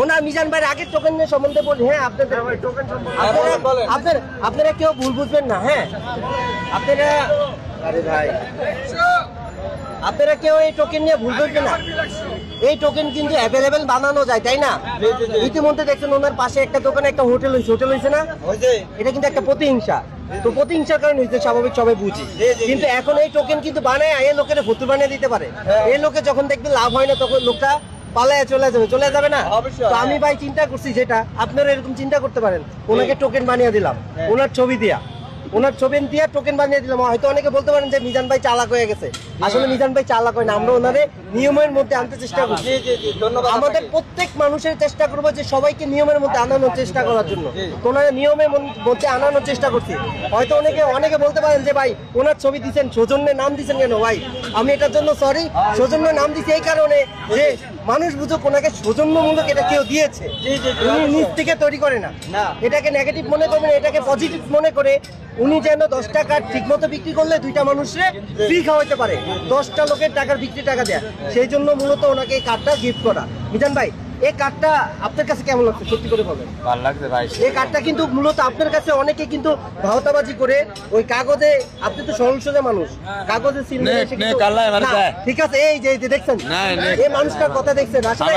ওনার মিজান ভাইয়ের আগের টোকেন সম্বন্ধে বলি। হ্যাঁ, আপনারা কেউ ভুল বুঝবেন না। হ্যাঁ, আপনারা কেউ এই টোকেন নিয়ে ভুল বুঝবেন না। এই টোকেন কিন্তু অ্যাভেলেবেল বানানো যায়, তাই না? ইতিমধ্যে দেখছেন ওনার পাশে একটা দোকানে একটা হোটেল হয়েছে না? এটা কিন্তু একটা প্রতিহিংসা। তো প্রতিহিংসার কারণে হয়েছে, স্বাভাবিক, সবাই বুঝি। কিন্তু এখন এই টোকেন কিন্তু বানায় এই লোকের ফতুর বানিয়ে দিতে পারে। এই লোকে যখন দেখবে লাভ হয় না, তখন লোকটা পালায় চলে যাবে না? তো আমি ভাই চিন্তা করছি, যেটা আপনারা এরকম চিন্তা করতে পারেন, ওনাকে টোকেন বানিয়ে দিলাম, ওনার ছবি দিয়া টোকেন বানিয়ে দিলাম। হয়তো অনেকে বলতে পারেন যে মিজান ভাই চালাক হয়ে গেছে। আসলে মিজান ভাই চালাক হয় না, আমরা ওনারে নিয়মের মধ্যে আনতে চেষ্টা করছি। আমাদের প্রত্যেক মানুষের চেষ্টা করবো যে সবাইকে নিয়মের মধ্যে আনানোর চেষ্টা করার জন্য। ওনারা নিয়মের মধ্যে আনানোর চেষ্টা করছি। হয়তো অনেকে বলতে পারেন যে ভাই ওনার ছবি দিচ্ছেন, সৌজন্যের নাম দিচ্ছেন কেন? ভাই আমি এটার জন্য সরি। সৌজন্যের নাম দিচ্ছি এই কারণে যে মানুষ বুঝুক ওনাকে সৌজন্যমূলক এটা কেউ দিয়েছে, উনি নিজ থেকে তৈরি করে না। এটাকে নেগেটিভ মনে করবেন, এটাকে পজিটিভ মনে করে উনি যেন 10টা কার্ড ঠিক মতো বিক্রি করলে 2টা মানুষে ফ্রি খাওয়াইতে পারে, 10টা লোকের বিক্রি টাকা দেয়া। সেই জন্য মূলত ওনাকে এই কার্ডটা গিফট করা। মিজান ভাই, এই কার্ডটা আপনার কাছে কেমন লাগছে? সত্যি করে বলেন। ভালো লাগছে ভাই। এই কার্ডটা কিন্তু মূলত আপনার কাছে অনেকে কিন্তু ভাওতাবাজি করে ওই কাগজে, আপনি তো সরল সোজা মানুষ, কাগজে ঠিক আছে। এই যে দেখছেন এই মানুষটার কথা দেখছেন আসলে